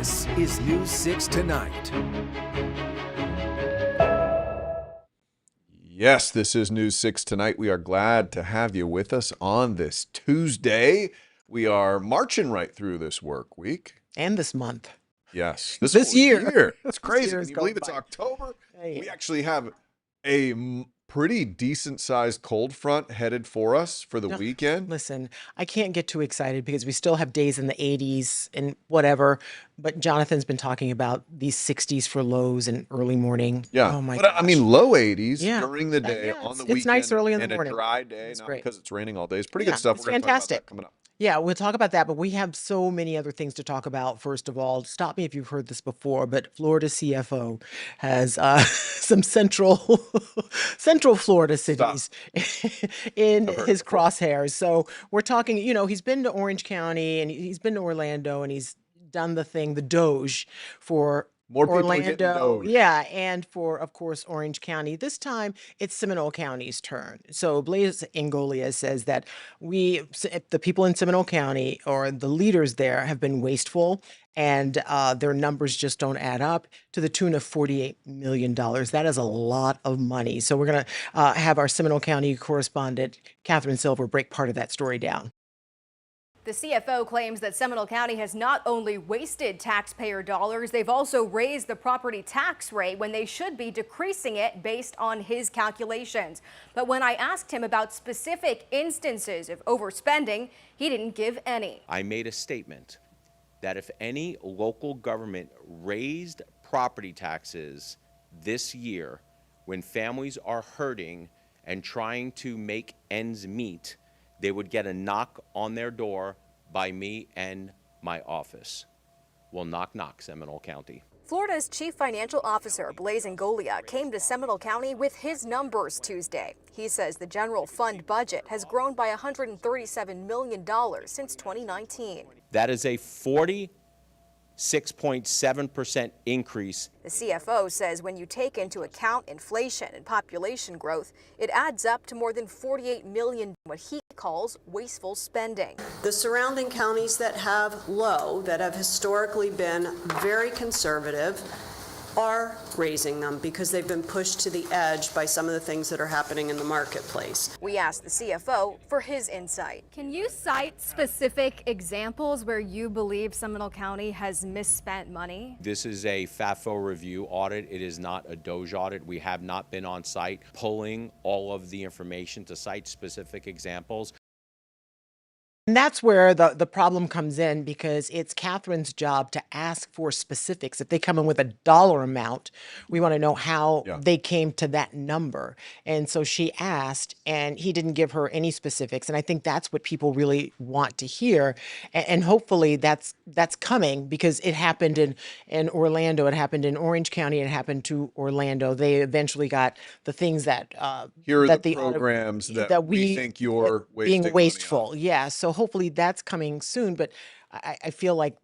This is News 6 Tonight. Yes, this is News 6 Tonight. We are glad to have you with us on this Tuesday. We are marching right through this work week. And this month. Yes. This whole year. It's crazy. year Can is you believe going it's by. October? Yeah. We actually have a pretty decent-sized cold front headed for us for the weekend. Listen, I can't get too excited because we still have days in the 80s and whatever. But Jonathan's been talking about these 60s for lows and early morning. Yeah. Oh my but gosh. I mean, low 80s Yeah. during the day, Yeah, on the it's weekend. nice early in the and morning. a dry day, It's not great. because it's raining all day. It's pretty Yeah, good stuff. it's We're going to talk about that fantastic. coming up. Yeah, we'll talk about that, but we have so many other things to talk about. First of all, stop me if you've heard this before, but Florida CFO has some central Florida cities in his crosshairs. So we're talking, he's been to Orange County and he's been to Orlando and he's done the thing, the Doge for More people are getting Orlando, Doge. yeah, and for, of course, Orange County. This time, it's Seminole County's turn. So Blaise Ingoglia says that the people in Seminole County or the leaders there have been wasteful, and their numbers just don't add up to the tune of $48 million. That is a lot of money. So we're going to have our Seminole County correspondent, Catherine Silver, break part of that story down. The CFO claims that Seminole County has not only wasted taxpayer dollars, they've also raised the property tax rate when they should be decreasing it based on his calculations. But when I asked him about specific instances of overspending, he didn't give any. I made a statement that if any local government raised property taxes this year when families are hurting and trying to make ends meet, they would get a knock on their door by me and my office. Well, knock, knock, Seminole County. Florida's chief financial officer, Blaise Ingoglia, came to Seminole County with his numbers Tuesday. He says the general fund budget has grown by $137 million since 2019. That is a 46.7% increase. The CFO says when you take into account inflation and population growth, it adds up to more than $48 million, what he calls wasteful spending. The surrounding counties that have low, that have historically been very conservative, are raising them because they've been pushed to the edge by some of the things that are happening in the marketplace. We asked the CFO for his insight. Can you cite specific examples where you believe Seminole County has misspent money? This is a FAFO review audit. It is not a Doge audit. We have not been on site pulling all of the information to cite specific examples. And that's where the problem comes in, because it's Catherine's job to ask for specifics. If they come in with a dollar amount, we want to know how they came to that number. And so she asked, and he didn't give her any specifics. And I think that's what people really want to hear. And hopefully that's coming, because it happened in Orlando, it happened in Orange County, it happened to Orlando. They eventually got the things that Here are that the programs audit- that we think you're being wasting money on. wasteful. Yeah. So hopefully that's coming soon. But I feel like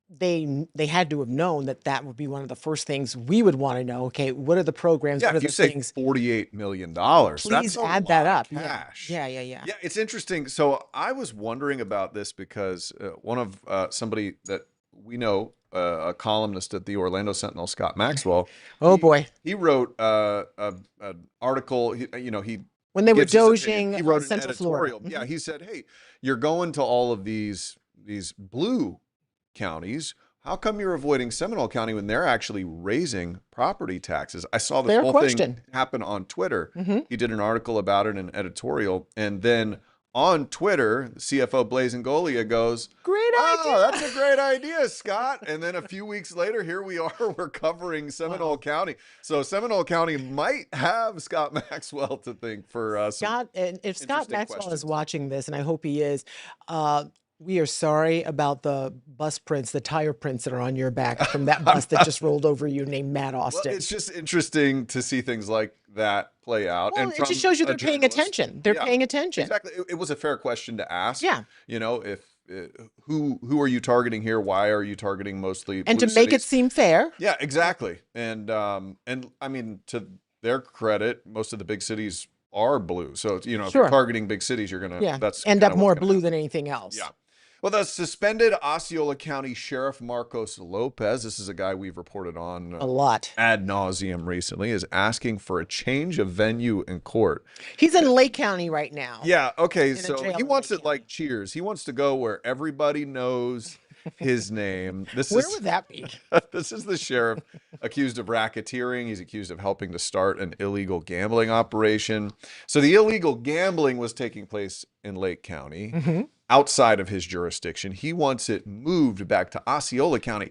they had to have known that would be one of the first things we would want to know. Okay, what are the programs? Yeah, what are if you the say things? $48 million, Please that's a add lot that of up. cash. Yeah. Yeah, it's interesting. So I was wondering about this because one of somebody that we know, a columnist at the Orlando Sentinel, Scott Maxwell. Oh boy, he wrote an article. He when they were gives his opinion. doging He wrote an Central Florida. editorial. Yeah, he said, "Hey, you're going to all of these blue counties. How come you're avoiding Seminole County when they're actually raising property taxes?" I saw this Fair whole question. thing happen on Twitter. Mhm. He did an article about it, an editorial, and then on Twitter, the CFO Blaise Ingoglia goes, Great "Oh, idea." that's a great idea, Scott." And then a few weeks later, here we are, we're covering Seminole County. So Seminole County might have Scott Maxwell to thank for us. Scott, and if Scott interesting Maxwell questions. is watching this, and I hope he is, we are sorry about the bus prints, the tire prints that are on your back from that bus that just rolled over you named Matt Well, Austin. it's just interesting to see things like that play out. Well, and it from just shows you a they're paying journalist. attention. They're Yeah, paying attention. Exactly. It was a fair question to ask. Yeah. If who are you targeting here? Why are you targeting mostly And blue to make it cities? seem fair, Yeah, exactly. And I mean, to their credit, most of the big cities are blue. So if Sure. you're targeting big cities, you're gonna yeah, that's end kinda up what's more gonna blue happen. than anything else. Yeah. Well, the suspended Osceola County Sheriff Marcos Lopez, this is a guy we've reported on A lot. ad nauseum recently, is asking for a change of venue in court. He's in Lake County right now. Yeah, okay, In a so jail he in wants Lake it like Cheers. He wants to go where everybody knows his name. Where would that be? This is the sheriff accused of racketeering. He's accused of helping to start an illegal gambling operation. So the illegal gambling was taking place in Lake County, outside of his jurisdiction. He wants it moved back to Osceola County.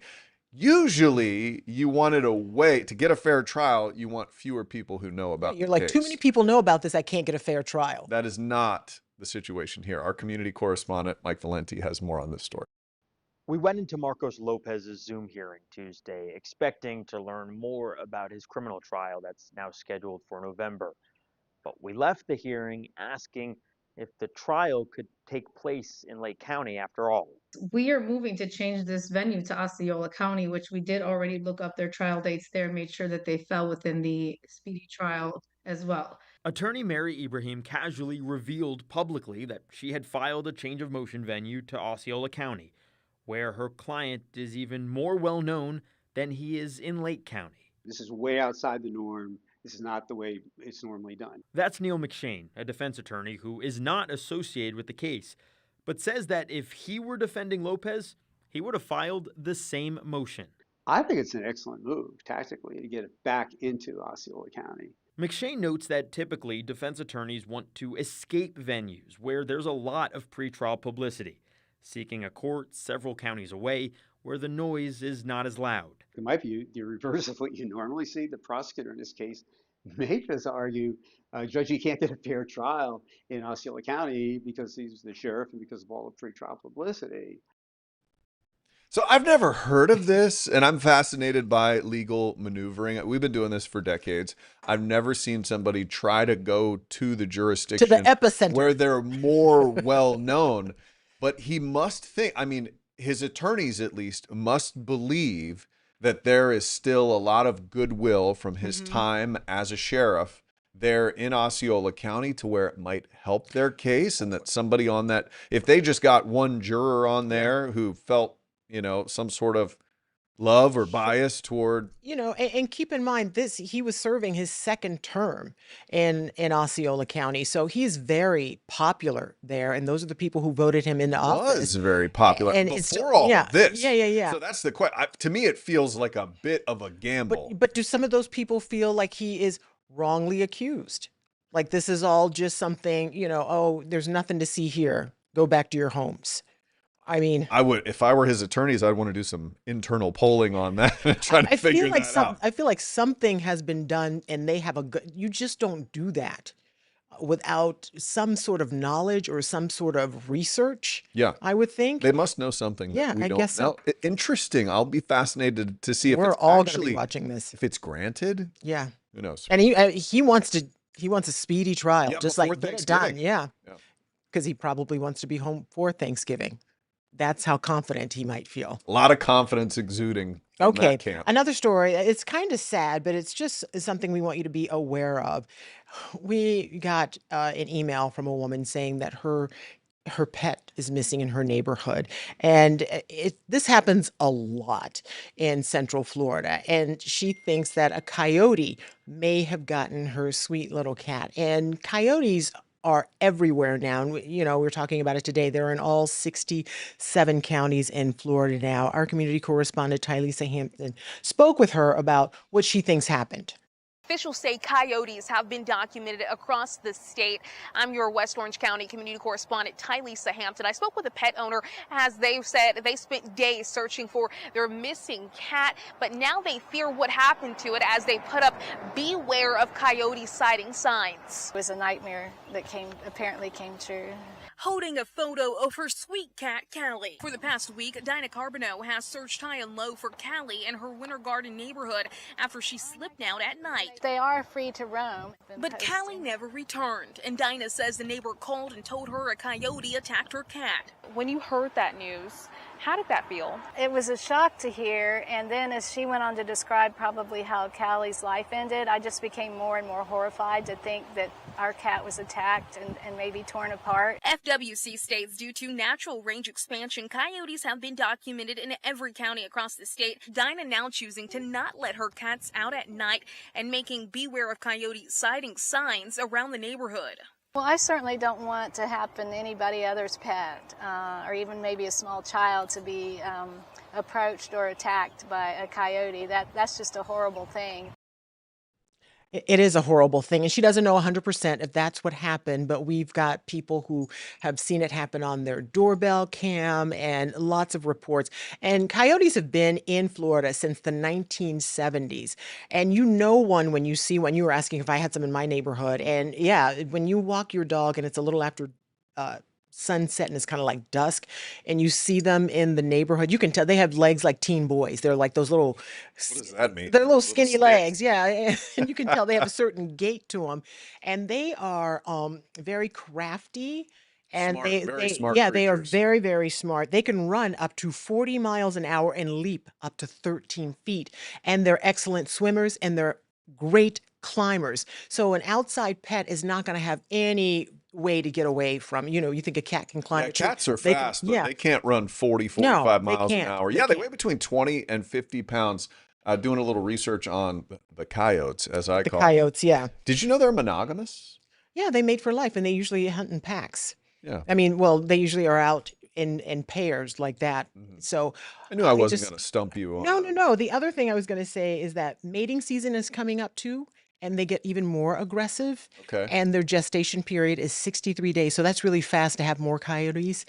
Usually, you wanted a way to get a fair trial. You want fewer people who know about You're the like, case. too many people know about this. I can't get a fair trial. That is not the situation here. Our community correspondent, Mike Valenti, has more on this story. We went into Marcos Lopez's Zoom hearing Tuesday, expecting to learn more about his criminal trial that's now scheduled for November. But we left the hearing asking if the trial could take place in Lake County after all. We are moving to change this venue to Osceola County, which we did already look up their trial dates there, made sure that they fell within the speedy trial as well. Attorney Mary Ibrahim casually revealed publicly that she had filed a change of motion venue to Osceola County, where her client is even more well known than he is in Lake County. This is way outside the norm. This is not the way it's normally done. That's Neil McShane, a defense attorney who is not associated with the case, but says that if he were defending Lopez, he would have filed the same motion. I think it's an excellent move tactically to get it back into Osceola County. McShane notes that typically defense attorneys want to escape venues where there's a lot of pretrial publicity, seeking a court several counties away where the noise is not as loud. In my view, the reverse of what you normally see. The prosecutor in this case may just argue, Judge, you can't get a fair trial in Osceola County because he's the sheriff and because of all the pretrial publicity. So I've never heard of this, and I'm fascinated by legal maneuvering. We've been doing this for decades. I've never seen somebody try to go to the jurisdiction To the epicenter. where they're more well known. But he must think, I mean, his attorneys at least must believe that there is still a lot of goodwill from his time as a sheriff there in Osceola County to where it might help their case, and that somebody on that, if they just got one juror on there who felt, you know, some sort of love or bias toward, You know, and keep in mind he was serving his second term in Osceola County. So he's very popular there. And those are the people who voted him into office. was very popular And it's- before all yeah, of this. yeah. So that's the question. To me, it feels like a bit of a gamble. But do some of those people feel like he is wrongly accused? Like this is all just something, you know, oh, there's nothing to see here. Go back to your homes. I mean, I would, if I were his attorneys, I'd want to do some internal polling on that and try to figure that out. I feel like something has been done and they have you just don't do that without some sort of knowledge or some sort of research. Yeah. I would think. They must know something. Yeah, that we I don't guess so. know. Interesting. I'll be fascinated to see if We're it's all going to actually, be watching this. if it's granted. Yeah. Who knows? And he wants a speedy trial, Yeah, just before like get it done. Thanksgiving. Yeah. Yeah. Because he probably wants to be home for Thanksgiving. That's how confident he might feel. A lot of confidence exuding. in Okay. that camp. Another story. It's kind of sad, but it's just something we want you to be aware of. We got an email from a woman saying that her pet is missing in her neighborhood. And this happens a lot in Central Florida. And she thinks that a coyote may have gotten her sweet little cat. And coyotes are everywhere now. And, you know, we're talking about it today. They're in all 67 counties in Florida now. Our community correspondent, Tylisa Hampton, spoke with her about what she thinks happened. Officials say coyotes have been documented across the state. I'm your West Orange County community correspondent, Tylisa Hampton. I spoke with a pet owner as they've said they spent days searching for their missing cat, but now they fear what happened to it as they put up beware of coyote sighting signs. It was a nightmare that apparently came true. Holding a photo of her sweet cat, Callie. For the past week, Dinah Carbonneau has searched high and low for Callie in her Winter Garden neighborhood after she slipped out at night. They are free to roam. But Callie never returned, and Dinah says the neighbor called and told her a coyote attacked her cat. When you heard that news, How did that feel? It was a shock to hear, and then as she went on to describe probably how Callie's life ended, I just became more and more horrified to think that our cat was attacked and maybe torn apart. FWC states due to natural range expansion, coyotes have been documented in every county across the state. Dinah now choosing to not let her cats out at night and making beware of coyote sighting signs around the neighborhood. Well, I certainly don't want to happen to anybody other's pet, or even maybe a small child to be approached or attacked by a coyote. That's just a horrible thing. It is a horrible thing. And she doesn't know 100% if that's what happened, but we've got people who have seen it happen on their doorbell cam and lots of reports. And coyotes have been in Florida since the 1970s. And you know one when you see one. You were asking if I had some in my neighborhood. And yeah, when you walk your dog and it's a little after sunset and it's kind of like dusk and you see them in the neighborhood, you can tell they have legs like teen boys. They're like those little, What does that mean? they're little skinny sticks. legs. Yeah. And you can tell they have a certain gait to them, and they are very crafty. And Smart, very smart they are creatures. very, very smart. They can run up to 40 miles an hour and leap up to 13 feet. And they're excellent swimmers and they're great climbers. So an outside pet is not going to have any way to get away from. You think a cat can climb Yeah, a tree. cats are They can- fast, but they can't run 40, No, 45 they miles an can't. hour. They Yeah, they can't. weigh between 20 and 50 pounds. Doing a little research on the coyotes, as I The call them. coyotes, yeah. Did you know they're monogamous? Yeah, they mate for life, and they usually hunt in packs. Yeah. I mean, well, they usually are out in pairs like that. So I knew I wasn't just- going to stump you on No. The other thing I was going to say is that mating season is coming up too, and they get even more aggressive. Okay. And their gestation period is 63 days. So that's really fast to have more coyotes.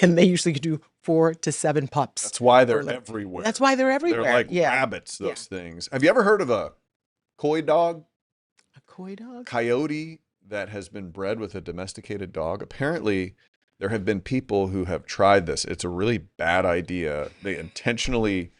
And they usually do 4 to 7 pups. That's why they're Or like- everywhere. That's why they're everywhere. They're like yeah. rabbits, those things. Have you ever heard of a coy dog? A coy dog? Coyote that has been bred with a domesticated dog? Apparently, there have been people who have tried this. It's a really bad idea. They intentionally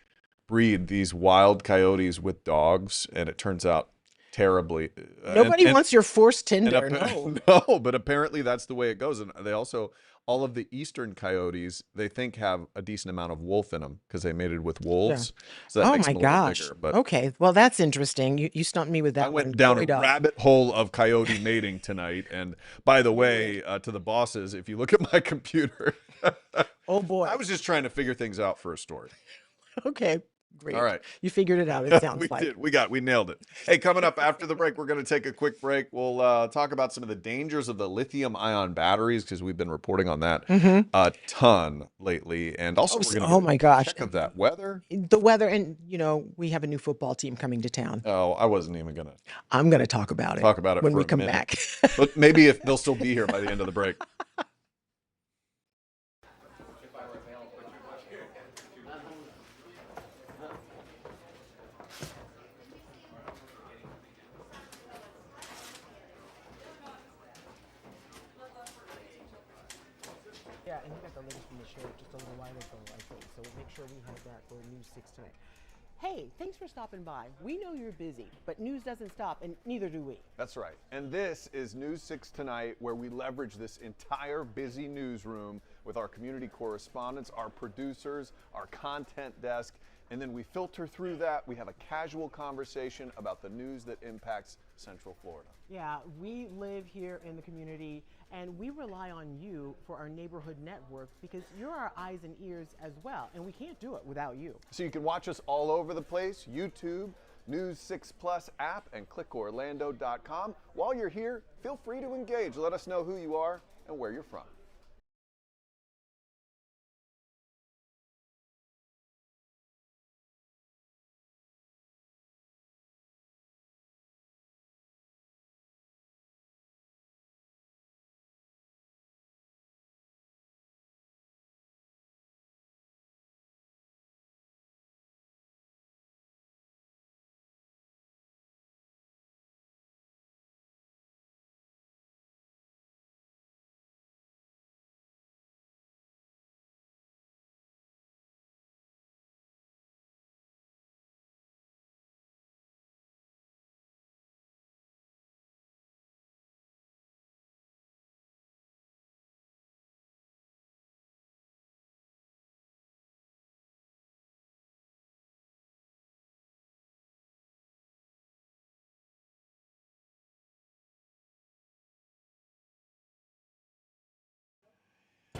breed these wild coyotes with dogs, and it turns out terribly. Nobody and- wants your forced and Tinder. appa- No. no, but apparently that's the way it goes. And they also, all of the eastern coyotes, they think have a decent amount of wolf in them because they mated with wolves. So that Oh makes my them a little gosh. bigger. But Okay. Well, that's interesting. You stumped me with that I went one. down Coy a dog. rabbit hole of coyote mating tonight. And by the way, to the bosses, if you look at my computer, Oh boy. I was just trying to figure things out for a story. Okay. Great. All right. You figured it out, it sounds we like. did. We nailed it. Hey, coming up after the break, we're going to take a quick break. We'll talk about some of the dangers of the lithium-ion batteries because we've been reporting on that a ton lately, and also we're going to oh my gosh. check of that weather. The weather, and we have a new football team coming to town. Oh, I wasn't even going to I'm going to talk about it. talk about it when for we a come minute. back. But maybe if they'll still be here by the end of the break. Yeah, and you got the latest from the sheriff just a little while ago, I think. So make sure we have that for News 6 tonight. Hey, thanks for stopping by. We know you're busy, but news doesn't stop, and neither do we. That's right. And this is News 6 Tonight, where we leverage this entire busy newsroom with our community correspondents, our producers, our content desk, and then we filter through that. We have a casual conversation about the news that impacts Central Florida. Yeah, we live here in the community, and we rely on you for our neighborhood network because you're our eyes and ears as well, and we can't do it without you. So you can watch us all over the place, YouTube, News 6 Plus app, and clickorlando.com. While you're here, feel free to engage. Let us know who you are and where you're from.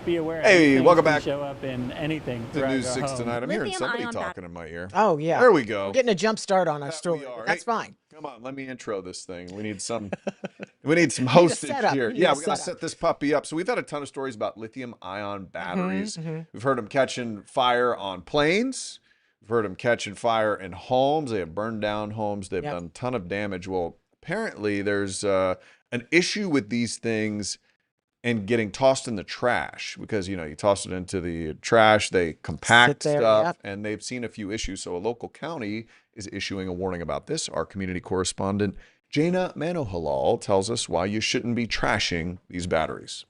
Be aware. Hey, these welcome can back. Show up in anything. The throughout News your 6 home. tonight. I'm hearing Lithium somebody ion talking in my ear. Oh, yeah. There we go. We're getting a jump start on our That story. we are. That's Hey, fine. Come on, let me intro this thing. We need some hostage setup. here. We need Yeah, a we got to setup. set this puppy up. So we've had a ton of stories about lithium-ion batteries. mhm. We've heard them catching fire on planes. We've heard them catching fire in homes. They have burned down homes. They've Yep. done a ton of damage. Well, apparently there's an issue with these things and getting tossed in the trash because, you know, you toss it into the trash, they compact there, stuff, yep. and they've seen a few issues. So a local county is issuing a warning about this. Our community correspondent, Jaina Manohalal, tells us why you shouldn't be trashing these batteries.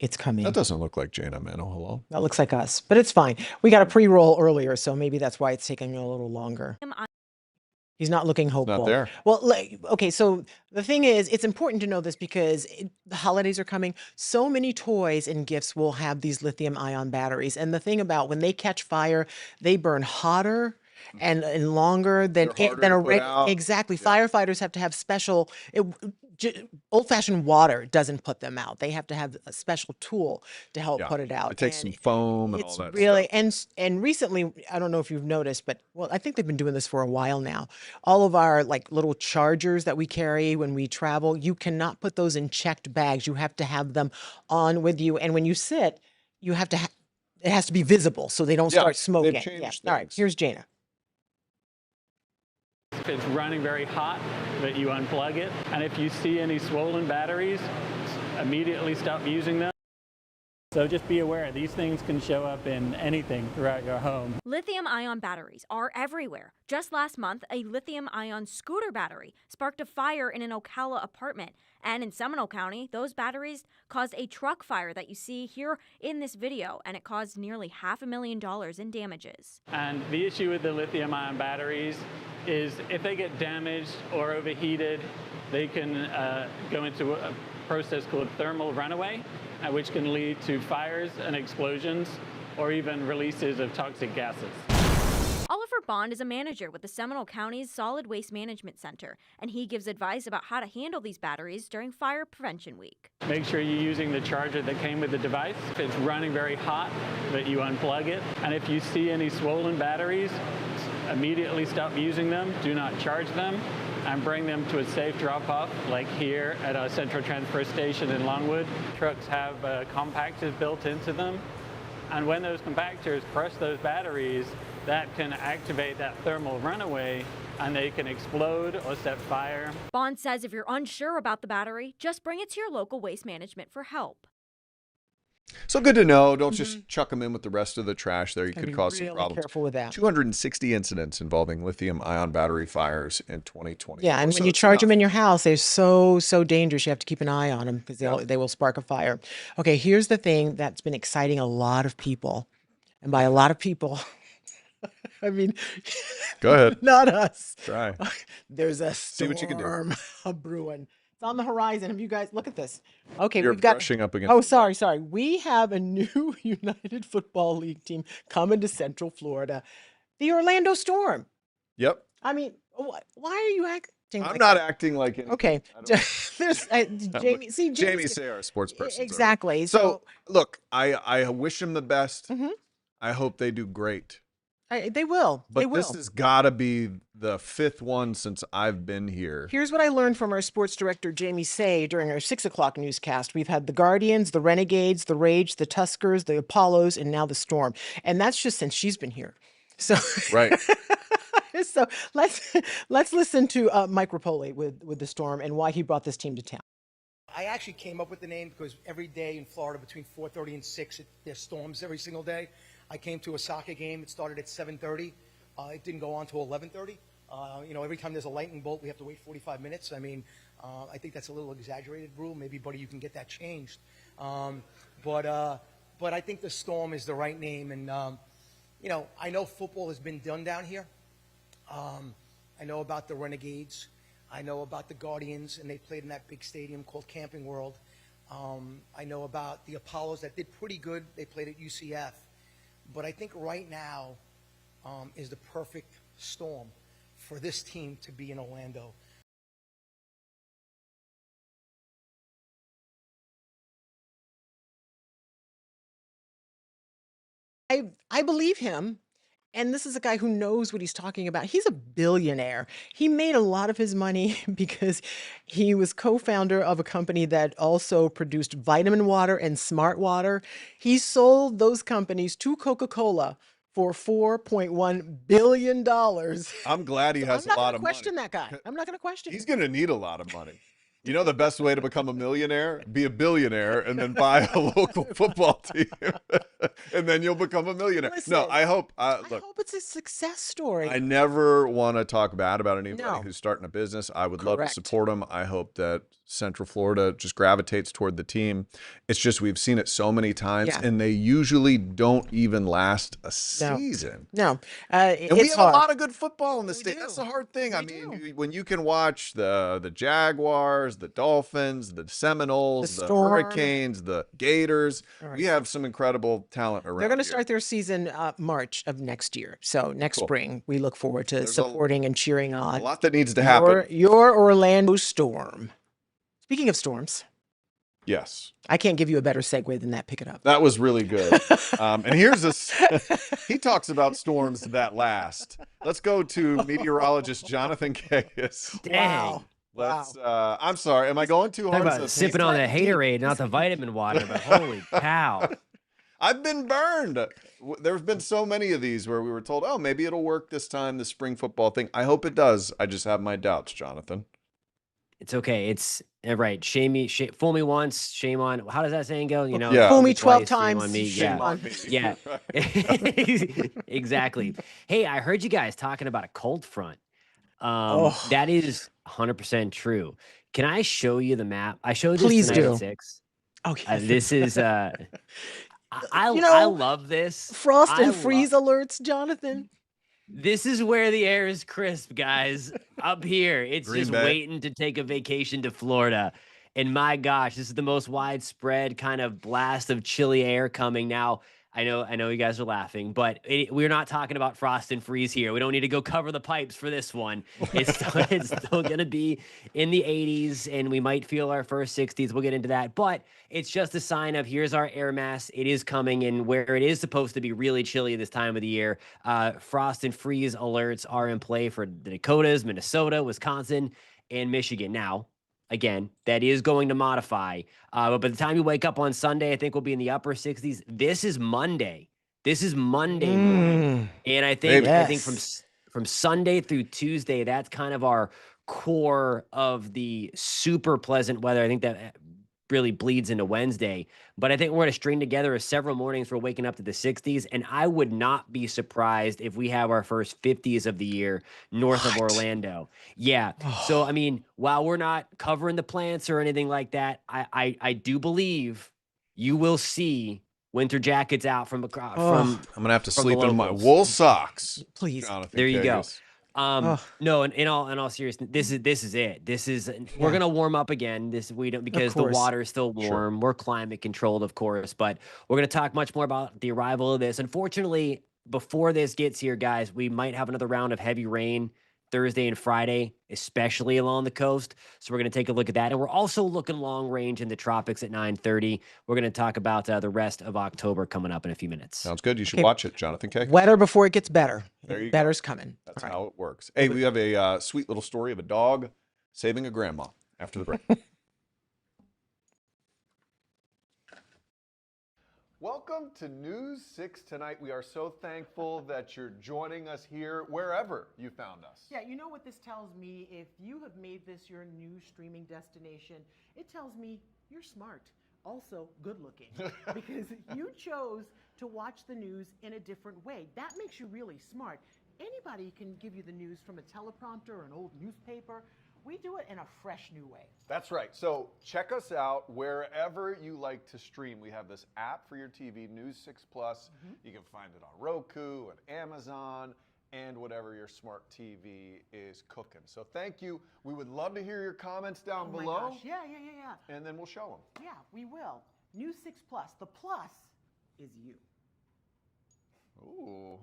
It's coming. That doesn't look like Jaina Manohalal. That looks like us, but it's fine. We got a pre-roll earlier, so maybe that's why it's taking a little longer. He's not looking hopeful. there. Well, okay, so the thing is, it's important to know this because the holidays are coming. So many toys and gifts will have these lithium-ion batteries. And the thing about when they catch fire, they burn hotter and longer than They're harder than to a put out. exactly. Firefighters have to have special old-fashioned water doesn't put them out. They have to have a special tool to help Yeah. put it out. It takes And some foam and all it's that really stuff. and recently, I don't know if you've noticed, but well, I think they've been doing this for a while now. All of our like little chargers that we carry when we travel, you cannot put those in checked bags. You have to have them on with you, and when you sit, you have to. It has to be visible so they don't Yeah, start smoking. they've changed All right, things. here's Jaina. If it's running very hot, that you unplug it. And if you see any swollen batteries, immediately stop using them. So just be aware, these things can show up in anything throughout your home. Lithium-ion batteries are everywhere. Just last month, a lithium-ion scooter battery sparked a fire in an Ocala apartment. And in Seminole County, those batteries caused a truck fire that you see here in this video, and it caused nearly $500,000 in damages. And the issue with the lithium-ion batteries is if they get damaged or overheated, they can go into a process called thermal runaway, which can lead to fires and explosions or even releases of toxic gases. Oliver Bond is a manager with the Seminole County's Solid Waste Management Center, and he gives advice about how to handle these batteries during Fire Prevention Week. Make sure you're using the charger that came with the device. If it's running very hot, that you unplug it. And if you see any swollen batteries, immediately stop using them. Do not charge them. And bring them to a safe drop-off, like here at our Central Transfer Station in Longwood. Trucks have compactors built into them. And when those compactors crush those batteries, that can activate that thermal runaway, and they can explode or set fire. Bond says if you're unsure about the battery, just bring it to your local waste management for help. So good to know. Don't just chuck them in with the rest of the trash there. You Gotta could be cause some really problems. careful with that. 260 incidents involving lithium-ion battery fires in 2020. Yeah, and when you charge them in your house, they're so dangerous. You have to keep an eye on them because they will spark a fire. Okay, here's the thing that's been exciting a lot of people, and by a lot of people, I mean, Go ahead. not us. Try. There's a See what you can do. storm brewing. It's on the horizon. Have you guys look at this? Okay, You're we've got. brushing up against Oh, the sorry. We have a new United Football League team coming to Central Florida, the Orlando Storm. Yep. I mean, why are you acting? I'm like not that? acting like it. Okay, there's Jamie. See, Jamie say our sports person. Exactly. So look, I wish them the best. Mhm. I hope they do great. They will. But They will. this has got to be the fifth one since I've been here. Here's what I learned from our sports director, Jamie Say, during our 6 o'clock newscast. We've had the Guardians, the Renegades, the Rage, the Tuskers, the Apollos, and now the Storm. And that's just since she's been here. So, Right. so let's listen to Mike Rapoli with the Storm and why he brought this team to town. I actually came up with the name because every day in Florida between 4:30 and 6, there's storms every single day. I came to a soccer game. It started at 7:30. It didn't go on to 11:30. Every time there's a lightning bolt, we have to wait 45 minutes. I mean, I think that's a little exaggerated rule. Maybe, buddy, you can get that changed. But I think the Storm is the right name. And, I know football has been done down here. I know about the Renegades. I know about the Guardians, and they played in that big stadium called Camping World. I know about the Apollos that did pretty good. They played at UCF. But I think right now is the perfect storm for this team to be in Orlando. I believe him. And this is a guy who knows what he's talking about. He's a billionaire. He made a lot of his money because he was co-founder of a company that also produced vitamin water and smart water. He sold those companies to Coca-Cola for $4.1 billion. I'm glad he has a I'm not lot going to of question money. that guy. I'm not going to question He's him. going to need a lot of money. You know the best way to become a millionaire? Be a billionaire and then buy a local football team. And then you'll become a millionaire. No, Listen, I hope, I look, hope it's a success story. I never want to talk bad about anybody No. who's starting a business. I would love to Correct. support them. I hope that Central Florida just gravitates toward the team. It's just we've seen it so many times, Yeah. and they usually don't even last a season. No, And we it's have hard. a lot of good football in the state. do. That's the hard thing. We I mean, when you can watch the Jaguars, the Dolphins, the Seminoles, the Storm. Hurricanes, the Gators, Right. we have some incredible talent around. They're going to here. start their season March of next year. So next Cool. spring, we look forward to There's supporting and cheering a on lot that needs to happen. your Orlando Storm. Speaking of storms, Yes. I can't give you a better segue than that. Pick it up. That was really good. And here's this. He talks about storms that last. Let's go to meteorologist Jonathan Kayas. Dang. Let's. I'm sorry. Am I going too Talk hard? about sipping on the haterade, not the vitamin water, but holy cow. I've been burned. There's been so many of these where we were told, oh, maybe it'll work this time, the spring football thing. I hope it does. I just have my doubts, Jonathan. It's okay. It's right. Fool me once, shame on. How does that saying go? You know, Yeah. Fool me 12 shame times, on me. shame Yeah, on me. yeah, exactly. Hey, I heard you guys talking about a cold front. That is 100% true. Can I show you the map? I showed this Please tonight do. at 6. Okay. This is I You know, I love this. Frost I and freeze alerts, Jonathan. This is where the air is crisp, guys. Up here, it's Green just Bay. waiting to take a vacation to Florida. And my gosh, this is the most widespread kind of blast of chilly air coming now. I know you guys are laughing, but we're not talking about frost and freeze here. We don't need to go cover the pipes for this one. It's still going to be in the 80s, and we might feel our first 60s. We'll get into that, but it's just a sign of here's our air mass. It is coming, and where it is supposed to be really chilly this time of the year, frost and freeze alerts are in play for the Dakotas, Minnesota, Wisconsin, and Michigan. Now, again, that is going to modify. But by the time you wake up on Sunday, I think we'll be in the upper 60s. This is Monday. This is Monday morning. And I think from Sunday through Tuesday, that's kind of our core of the super pleasant weather. I think that really bleeds into Wednesday. But I think we're going to string together several mornings for waking up to the 60s. And I would not be surprised if we have our first 50s of the year north of Orlando. Yeah. So, I mean, while we're not covering the plants or anything like that, I do believe you will see winter jackets out from I'm gonna have to from the sleep in my locals. wool socks. Please. Jonathan There you go. Kayas. No, in all seriousness, this is it. We're gonna warm up again. Because the course. water is still warm. We're climate controlled, of course, but we're gonna talk much more about the arrival of this. Unfortunately, before this gets here, guys, we might have another round of heavy rain Thursday and Friday, especially along the coast. So we're going to take a look at that. And we're also looking long range in the tropics at 9:30. We're going to talk about the rest of October coming up in a few minutes. Sounds good. You should watch it, Jonathan K. Wetter before it gets better. There you go. Better's coming. That's All right. how it works. Hey, we have a sweet little story of a dog saving a grandma after the break. Welcome to News 6 Tonight. We are so thankful that you're joining us here wherever you found us. Yeah, you know what this tells me? If you have made this your new streaming destination, it tells me you're smart. Also, good looking. Because you chose to watch the news in a different way. That makes you really smart. Anybody can give you the news from a teleprompter or an old newspaper. We do it in a fresh new way. That's right. So check us out wherever you like to stream. We have this app for your TV, News 6 Plus. You can find it on Roku and Amazon and whatever your smart TV is cooking. So thank you. We would love to hear your comments down Oh my below. gosh. Yeah. And then we'll show them. Yeah, we will. News 6 Plus. The plus is you. Ooh.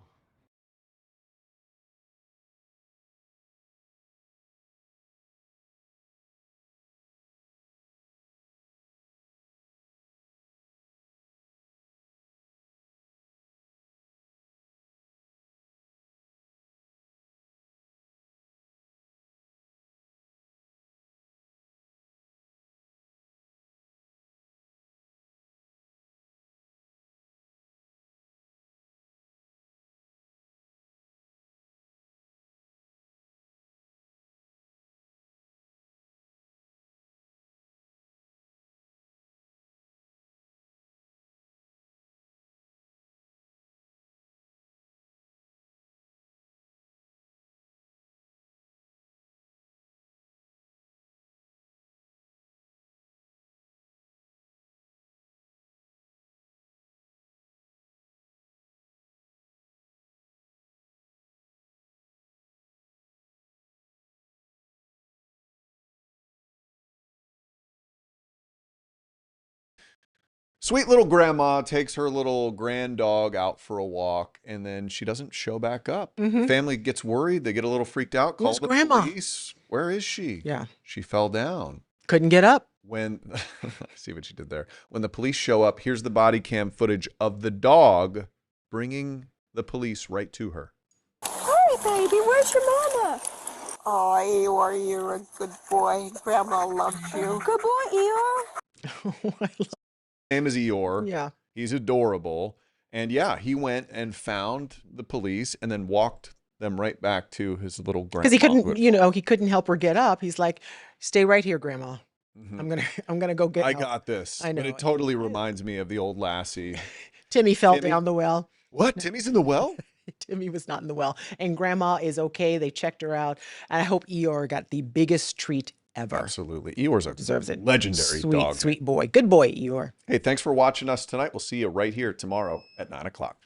Sweet little grandma takes her little grand dog out for a walk, and then she doesn't show back up. Family gets worried. They get a little freaked out. Call Where's the grandma? police. Where is she? Yeah. She fell down. Couldn't get up. When I see what you did there. When the police show up, here's the body cam footage of the dog bringing the police right to her. Hi, baby. Where's your mama? Oh, Eeyore, you're a good boy. Grandma loves you. Good boy, Eeyore. Name is Eeyore. Yeah. He's adorable. And yeah, he went and found the police and then walked them right back to his little grandma. Because he couldn't, he couldn't help her get up. He's like, "Stay right here, Grandma. I'm gonna go get I help." got this. I know. But it totally reminds me of the old Lassie. Timmy fell down the well. What? Timmy's in the well? Timmy was not in the well. And Grandma is okay. They checked her out. And I hope Eeyore got the biggest treat ever. Absolutely. Eeyore's a Deserves it. legendary Sweet, dog. sweet boy. Good boy, Eeyore. Hey, thanks for watching us tonight. We'll see you right here tomorrow at 9 o'clock.